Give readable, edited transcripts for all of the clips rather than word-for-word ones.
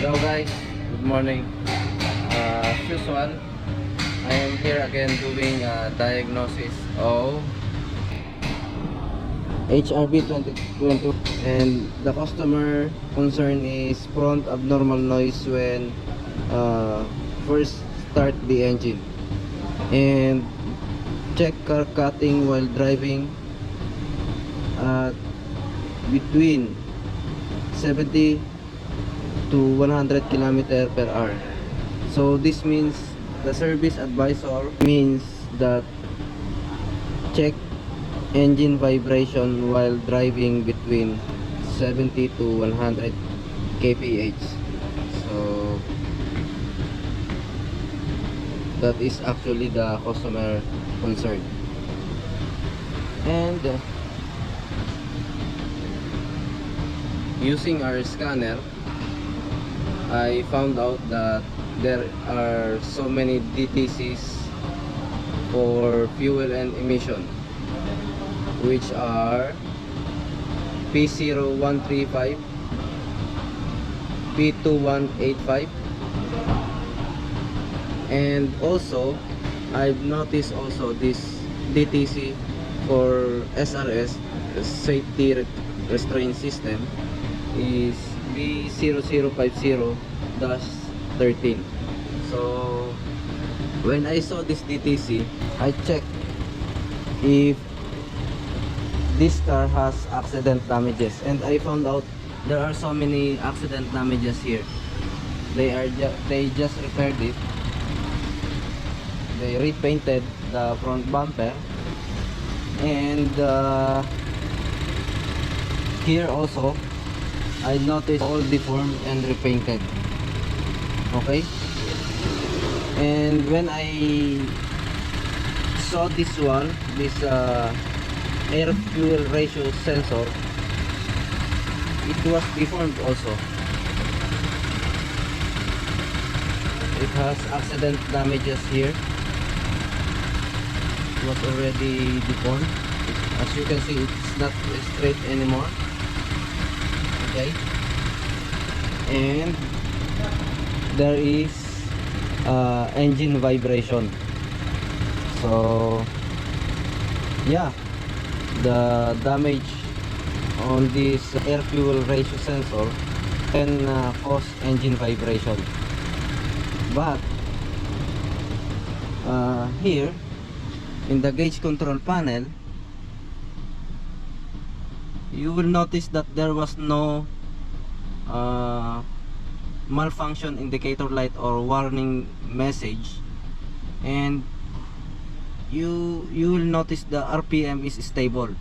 Hello guys, good morning. As usual, I am here again doing a diagnosis of HRB 2020, and the customer concern is front abnormal noise when first start the engine, and check car cutting while driving at between 70 to 100 km per hour. So this means the service advisor means that check engine vibration while driving between 70 to 100 kph. So that is actually the customer concern. And using our scanner, I found out that there are so many DTCs for fuel and emission, which are P0135, P2185, and also I've noticed also this DTC for SRS, safety restraint system, is B0050-13. So when I saw this DTC, I checked if this car has accident damages, and I found out there are so many accident damages here. They just repaired it. They repainted the front bumper, and here also I noticed all deformed and repainted. Okay, and when I saw this one, this air fuel ratio sensor, it was deformed also. It has accident damages here. It was already deformed. As you can see, it's not straight anymore. Okay, and there is engine vibration. So yeah, the damage on this air fuel ratio sensor can cause engine vibration. But here in the gauge control panel, you will notice that there was no malfunction indicator light or warning message, and you will notice the RPM is stable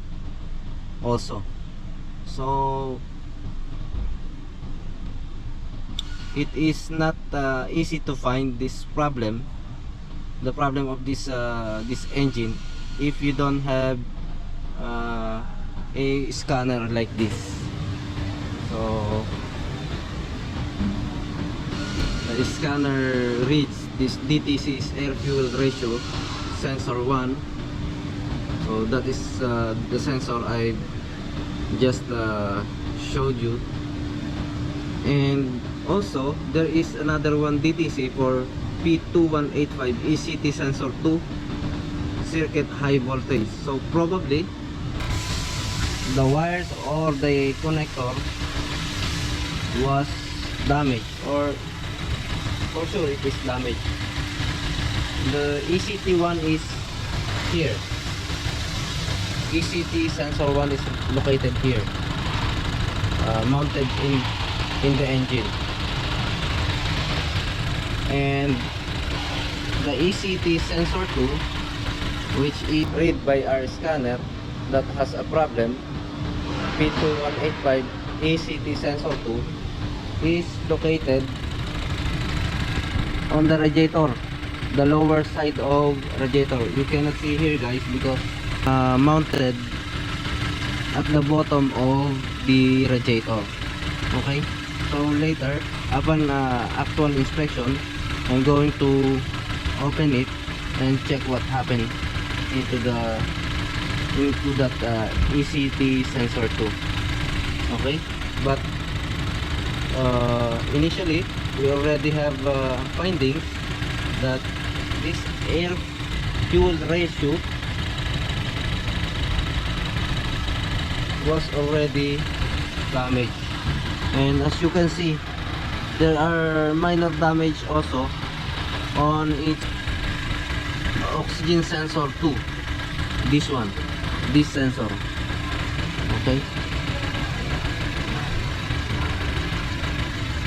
also. So it is not easy to find this problem, the problem of this this engine, if you don't have a scanner like this. So the scanner reads this DTC's air fuel ratio sensor 1. So that is the sensor I just showed you. And also there is another one DTC for P2185 ECT sensor 2, circuit high voltage. So probably the wires or the connector was damaged, or for sure it is damaged. The ECT one is here. ECT sensor 1 is located here, mounted in the engine. And the ECT sensor 2, which is read by our scanner, that has a problem, P2185 ECT sensor 2, is located on the radiator, the lower side of radiator. You cannot see here guys because mounted at the bottom of the radiator. Okay, so later upon actual inspection, I'm going to open it and check what happened into that ECT sensor 2. Okay, but initially we already have findings that this air fuel ratio was already damaged, and as you can see there are minor damage also on its oxygen sensor too. This sensor, okay.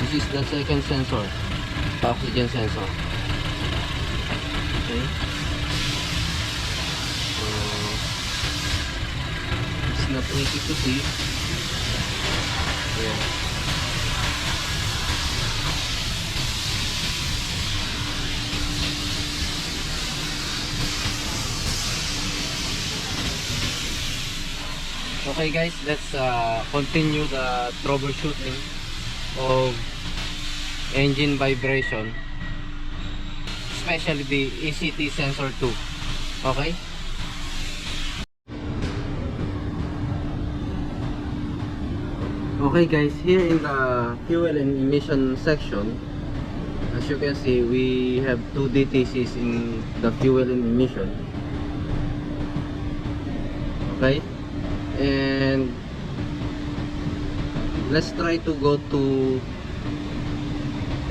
This is the second sensor, oxygen sensor, okay. It's not easy to see. Yeah. Okay guys, let's continue the troubleshooting of engine vibration, especially the ECT sensor 2. Okay? Okay guys, here in the fuel and emission section, as you can see, we have two DTCs in the fuel and emission. Okay? And let's try to go to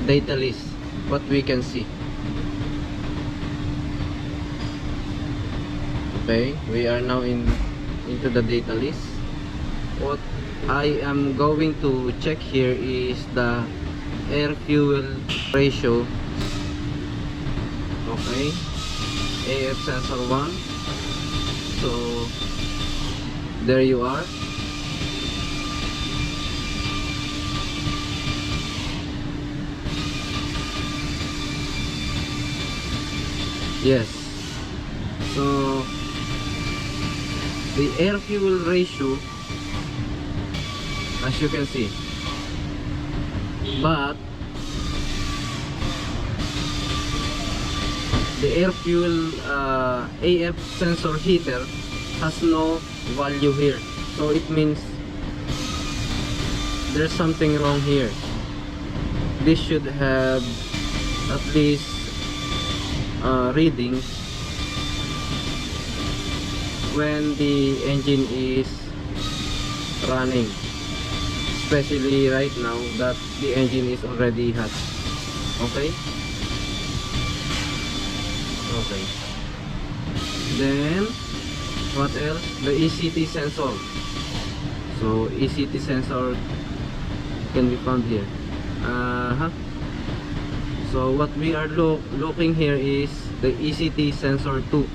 data list, what we can see. Okay, we are now into the data list. What I am going to check here is the air fuel ratio. Okay, AF sensor 1. So there you are. Yes. So the air fuel ratio, as you can see, but the air fuel AF sensor heater has no value here, so it means there's something wrong here. This should have at least reading when the engine is running, especially right now that the engine is already hot. Okay, okay. Then what else? The ECT sensor. So ECT sensor can be found here. So what we are looking here is the ECT sensor 2.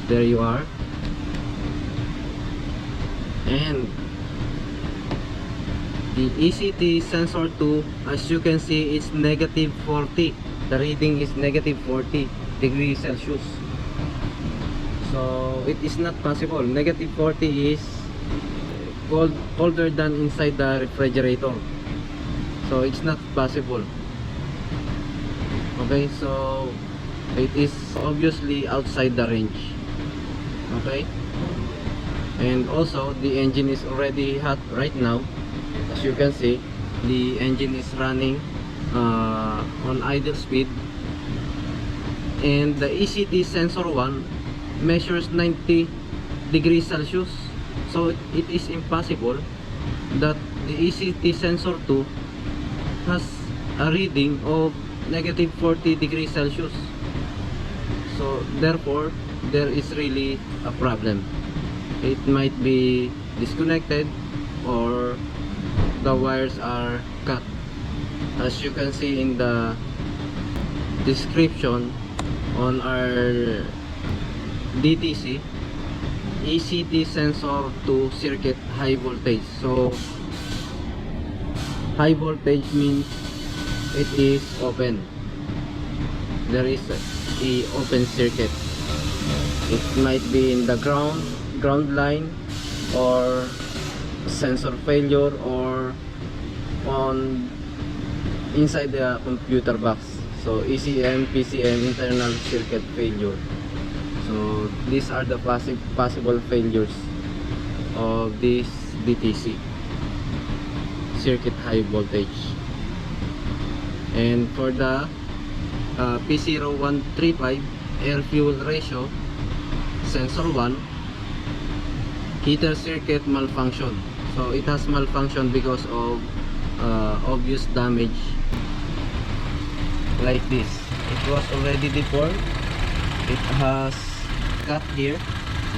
There you are. And the ECT sensor 2, as you can see, it's negative 40. The reading is negative 40 degrees Celsius. So it is not possible. Negative 40 is colder than inside the refrigerator, so it's not possible. Okay, so it is obviously outside the range. Okay, and also the engine is already hot right now. As you can see, the engine is running on idle speed, and the ECT sensor 1 measures 90 degrees Celsius, so it is impossible that the ECT sensor 2 has a reading of negative 40 degrees Celsius. So therefore there is really a problem. It might be disconnected or the wires are cut. As you can see in the description on our DTC, ECT sensor to circuit high voltage. So high voltage means it is open. There is a open circuit. It might be in the ground line, or sensor failure, or on inside the computer box. So ECM, PCM, internal circuit failure. So these are the possible failures of this DTC. circuit high voltage. And for the P0135 Air Fuel ratio sensor 1, heater circuit malfunction. So it has malfunction because of obvious damage like this. It was already deformed. It has cut here,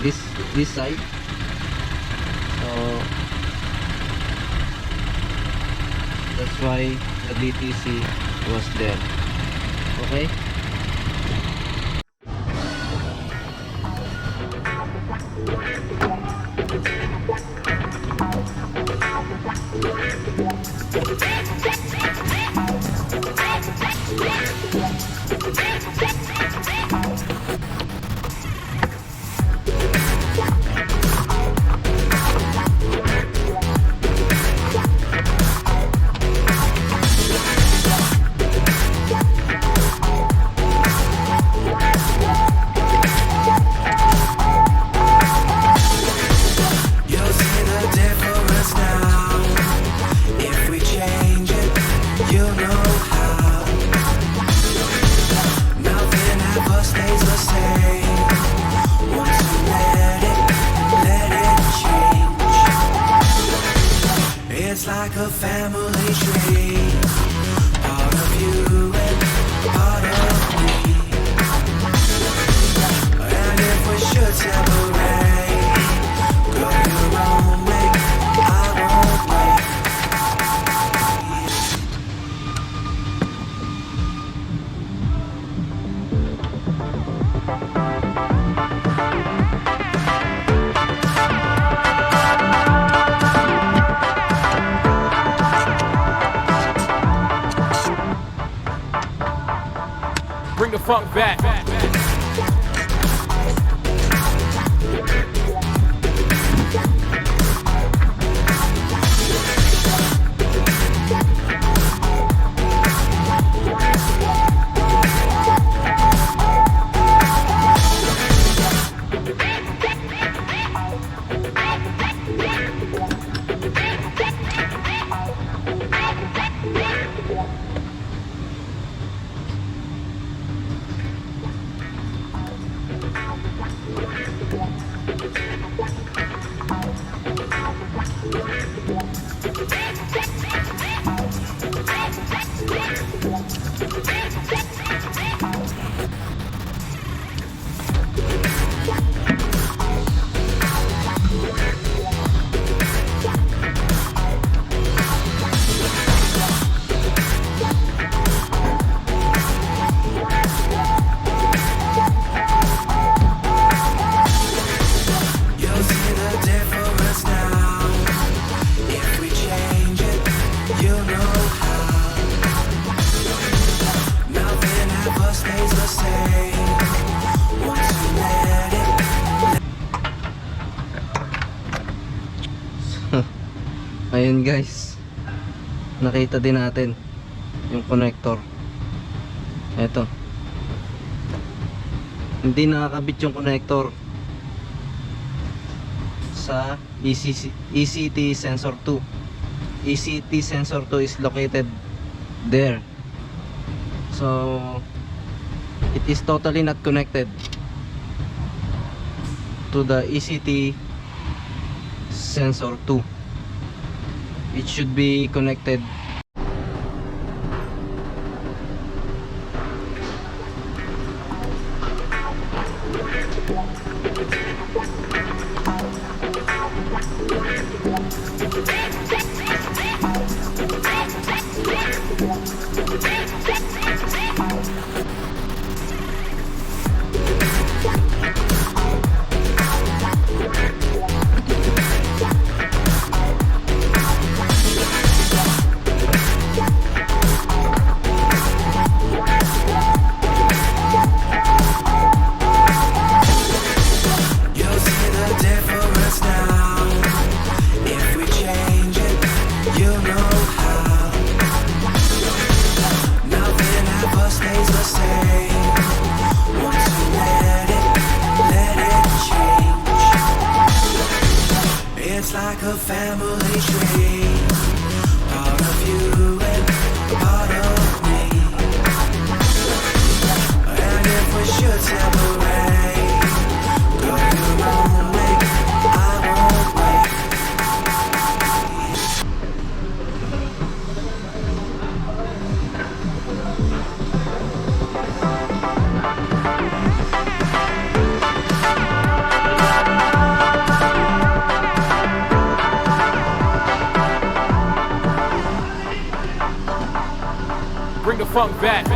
this side. So that's why the DTC was there. Okay. It's like a family tree, part of you and part of me. And if we should separate, go your own way, I won't wait. Bring the funk back. Ayun guys, nakita din natin yung connector. Eto, hindi nakakabit yung connector sa ECT sensor 2. ECT sensor 2 is located there, so it is totally not connected to the ECT sensor 2. It should be connected It's like a family tree, funk back.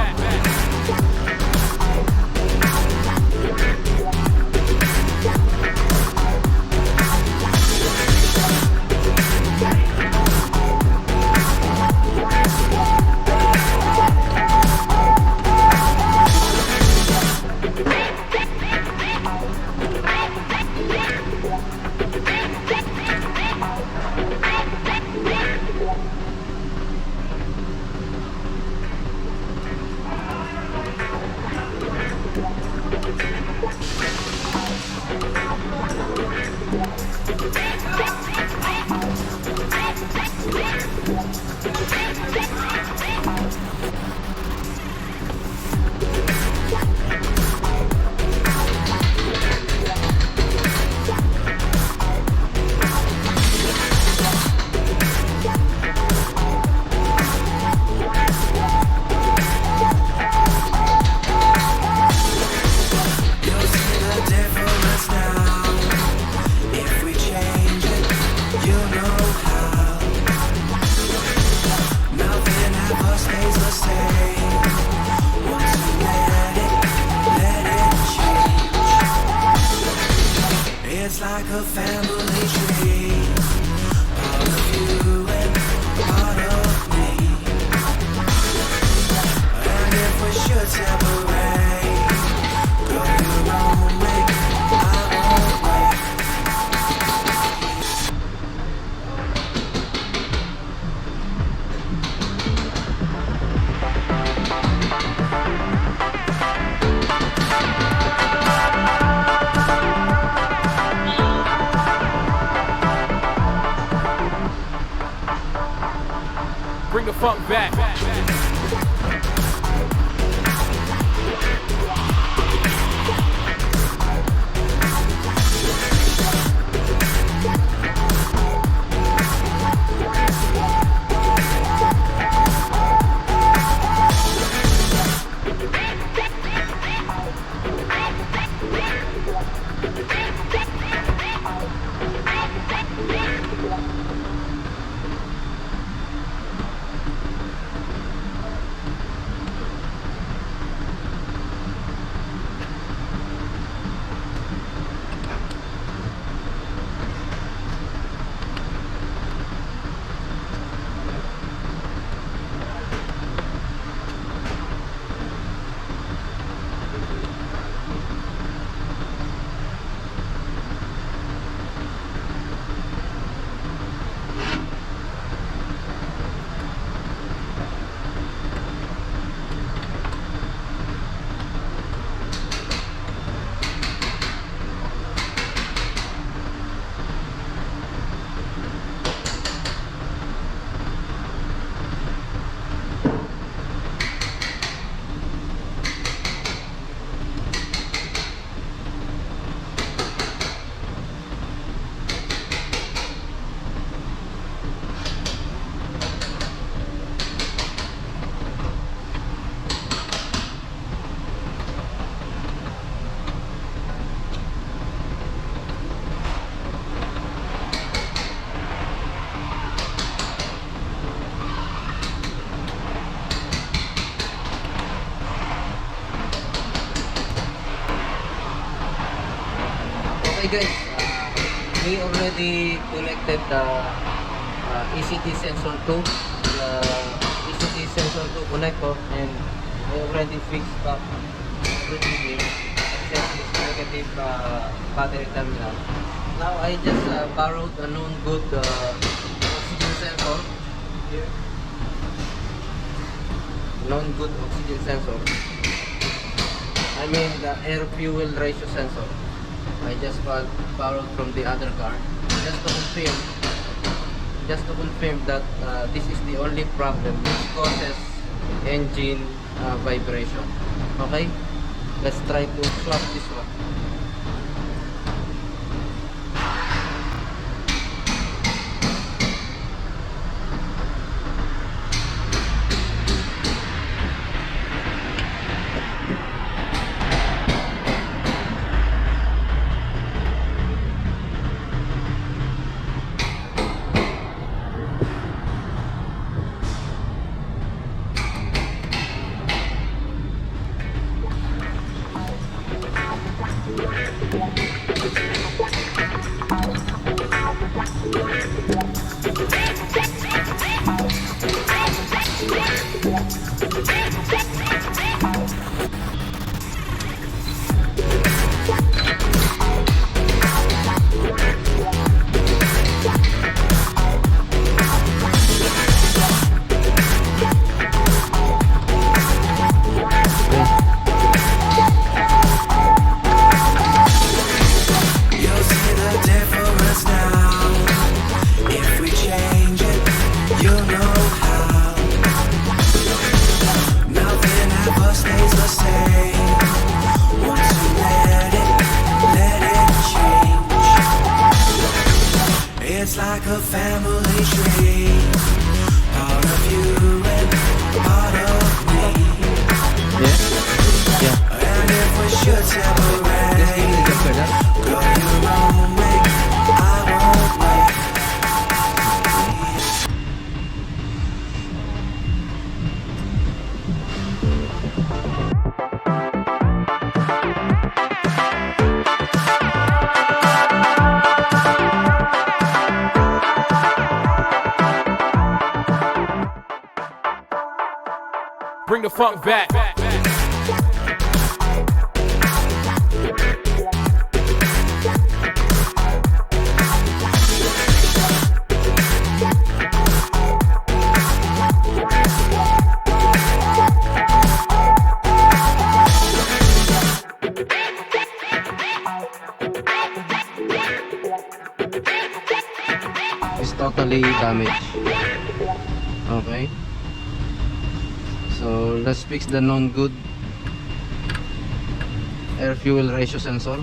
You'll see the difference now. If we change it, you know how. Nothing ever stays the same. Once you let it change. It's like a family tree. Part of you and part of me. And if we should separate, go your own way, I won't wait. Bring the funk back. Okay guys, we already connected the ECT sensor to the ECT sensor to connector, and I already fixed up everything here except this negative battery terminal. Now I just borrowed a known good oxygen sensor here. Known good oxygen sensor. I mean the air fuel ratio sensor. I just borrowed from the other car just to confirm that this is the only problem which causes engine vibration. Okay, let's try to swap this one. You'll see the difference now. If we change it, you'll know how. Nothing ever stays the same. Once you let it change. It's like a family tree. Part of you and part of me. Yes? Yeah. And if we should Just separate, give me the after that. go your own way. I won't wait. Bring the funk back. It's totally damaged. Okay. So let's fix the non-good air fuel ratio sensor.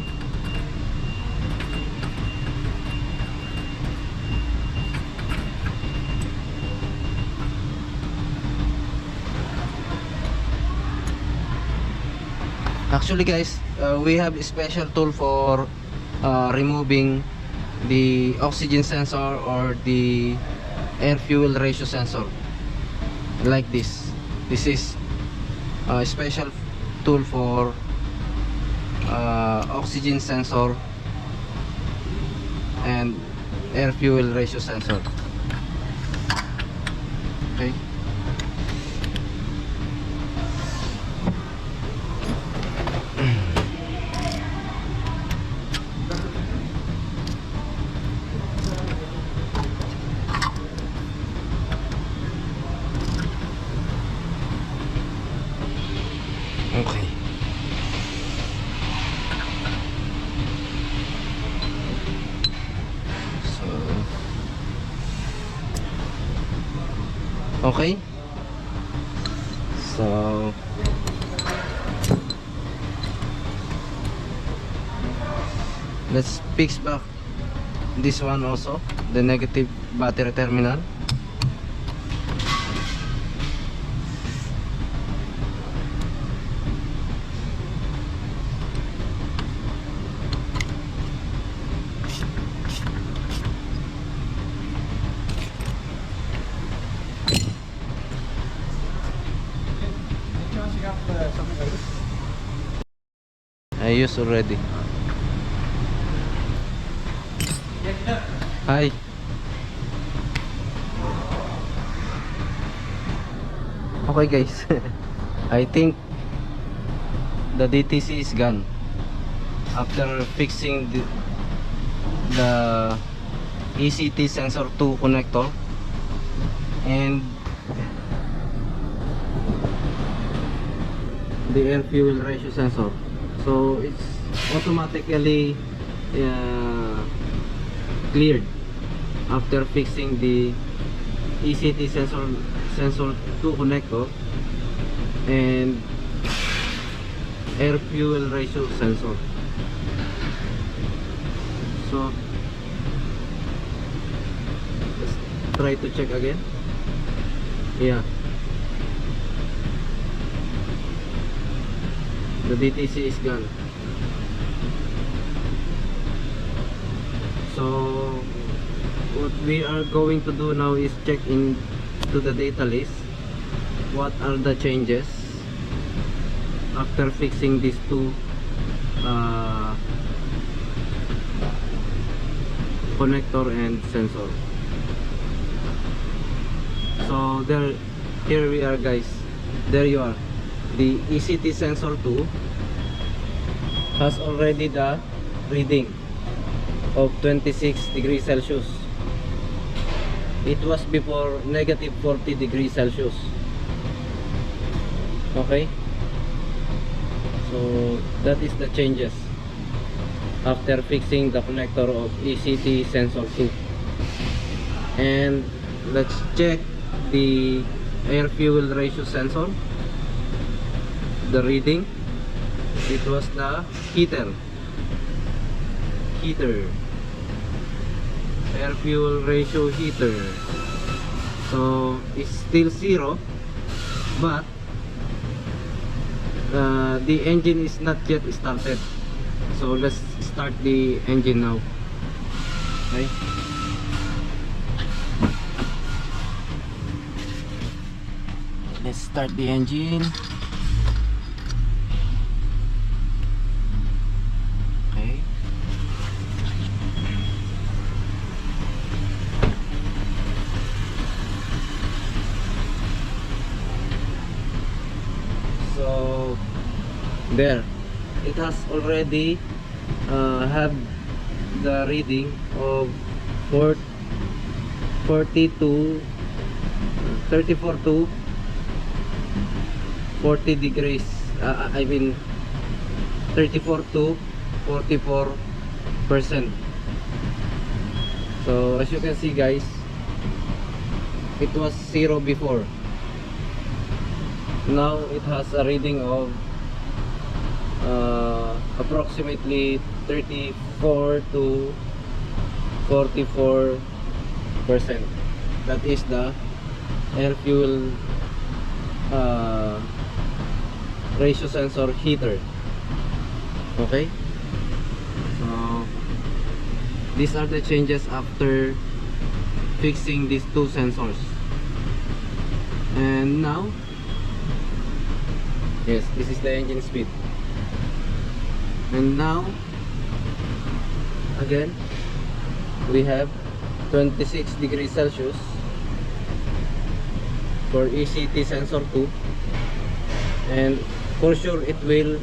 Actually guys, we have a special tool for removing the oxygen sensor or the air fuel ratio sensor, like this. This is a special tool for oxygen sensor and air fuel ratio sensor. Okay. Okay. So, okay. So, let's fix back this one also, the negative battery terminal. I use already. Hi. Okay guys, I think the DTC is gone after fixing the ECT sensor 2 connector and the air fuel ratio sensor. So it's automatically cleared after fixing the ECT sensor 2 connector and air fuel ratio sensor. So let's try to check again. Yeah, the DTC is gone. So what we are going to do now is check into the data list what are the changes after fixing these two connector and sensor. So here we are guys, there you are. The ECT sensor 2 has already the reading of 26 degrees Celsius. It was before negative 40 degrees Celsius. Okay, so that is the changes after fixing the connector of ECT sensor 2. And let's check the air fuel ratio sensor. The reading, it was the heater, air fuel ratio heater. So it's still 0, but the engine is not yet started. So let's start the engine now. Okay, let's start the engine. Okay, so there, it has already have the reading of 40 to 34 to 40 degrees, I mean 34 to 44%. So as you can see guys, it was 0 before. Now it has a reading of approximately 34 to 44%. That is the air fuel ratio sensor heater. Okay, so these are the changes after fixing these two sensors. And now, yes, this is the engine speed. And now again we have 26 degrees Celsius for ECT sensor 2, and for sure it will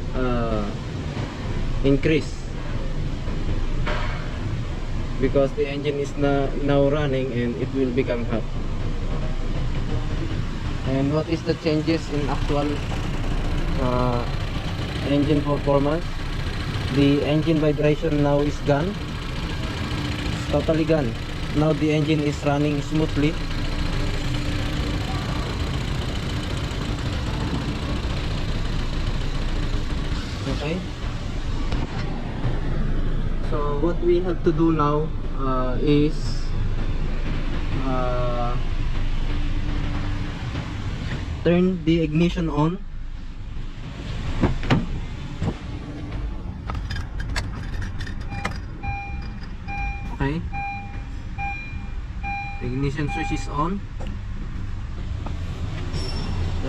increase because the engine is now running and it will become hot. And what is the changes in actual engine performance? The engine vibration now is gone. It's totally gone. Now the engine is running smoothly. Okay, so what we have to do now is turn the ignition on. Okay, the ignition switch is on,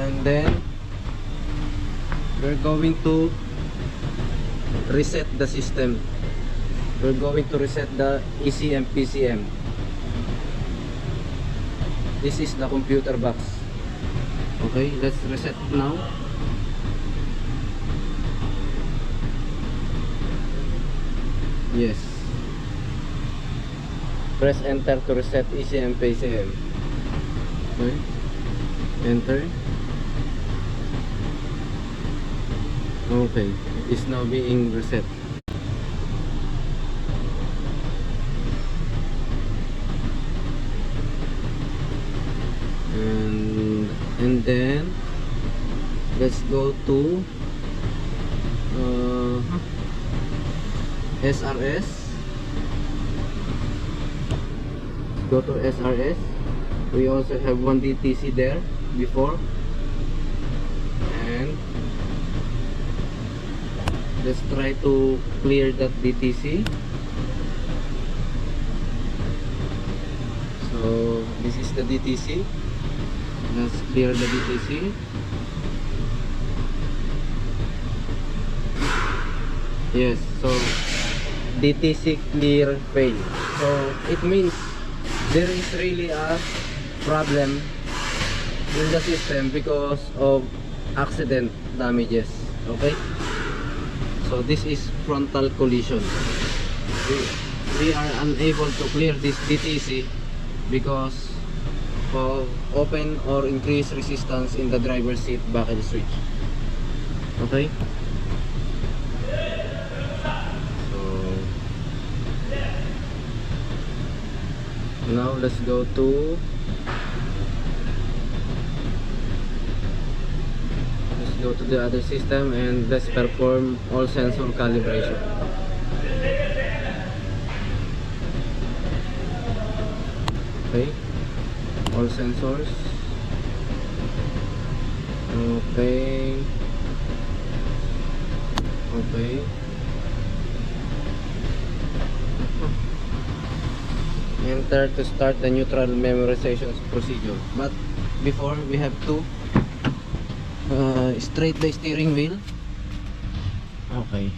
and then we're going to reset the system. We're going to reset the ECM PCM. This is the computer box. Okay, let's reset now. Yes, press enter to reset ECM PCM. Okay, enter. Okay, it is now being reset. And then let's go to SRS. Go to SRS. We also have one DTC there before, and let's try to clear that DTC. So this is the DTC. Let's clear the DTC. Yes, so DTC clear fail. So it means there is really a problem in the system because of accident damages. Okay, so this is frontal collision. We are unable to clear this DTC because of open or increased resistance in the driver's seat buckle switch. Okay, so now let's go to the other system and let's perform all sensor calibration. Okay, all sensors. Okay, enter to start the neutral memorization procedure. But before, we have to straight the steering wheel. Okay,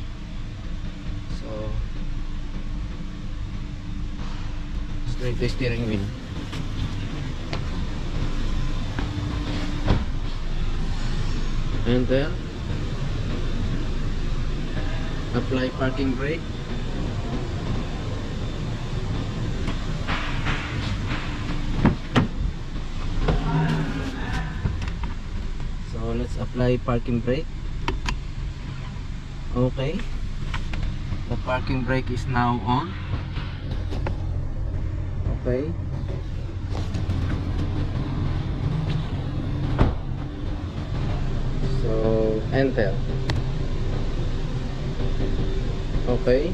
so straight the steering wheel. And then apply parking brake. So let's apply parking brake. Okay, the parking brake is now on. Okay, so enter. Okay,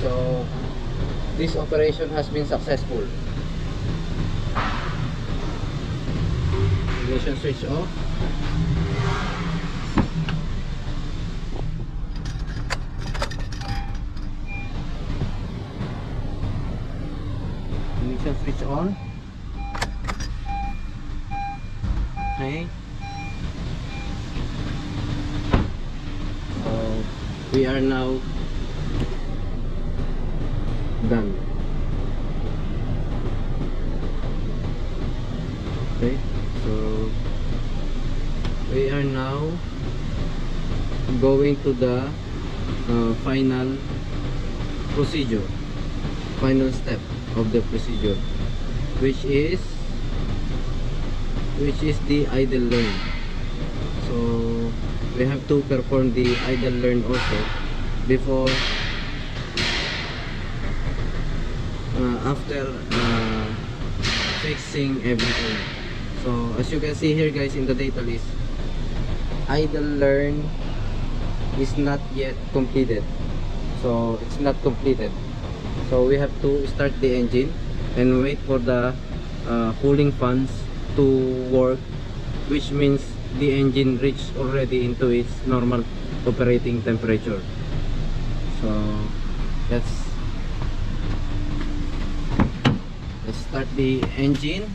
so this operation has been successful. Ignition switch off. Ignition switch on. Okay, so we are now done. Okay, so we are now going to the final procedure, final step of the procedure, which is the idle learn. So we have to perform the idle learn also before after fixing everything. So as you can see here guys in the data list, idle learn is not yet completed, so it's not completed. So we have to start the engine and wait for the cooling fans to work, which means the engine reached already into its normal operating temperature. So let's start the engine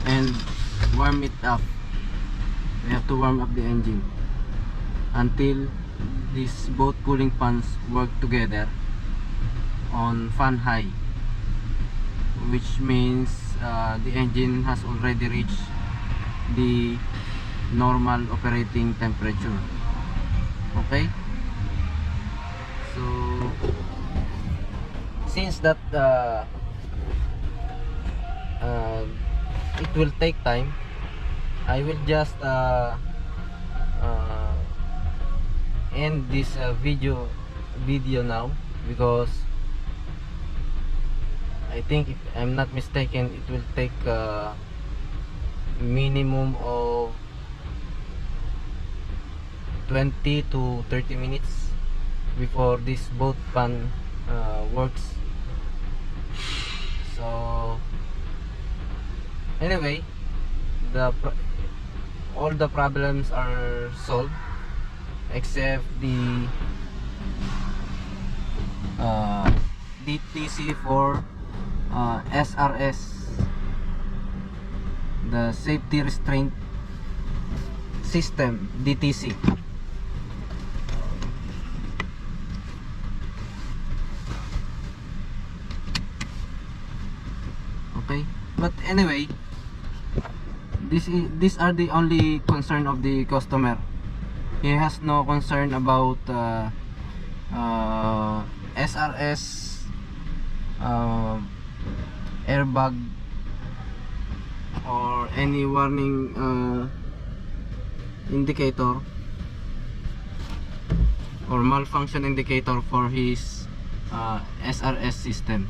and warm it up. We have to warm up the engine until these both cooling fans work together on fan high, which means the engine has already reached the normal operating temperature. Okay, so since that it will take time, I will just end this video now, because I think, if I'm not mistaken, it will take minimum of 20 to 30 minutes before this both fan works. So anyway, all the problems are solved except the DTC for SRS, the safety restraint system, DTC. Okay, but anyway, these are the only concern of the customer. He has no concern about SRS, airbag, or any warning indicator or malfunction indicator for his SRS system.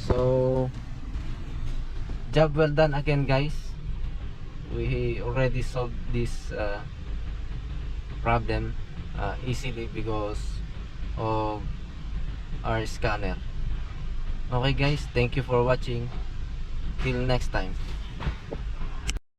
So job well done again, guys. We already solved this problem easily because of our scanner. Okay guys, thank you for watching. Till next time.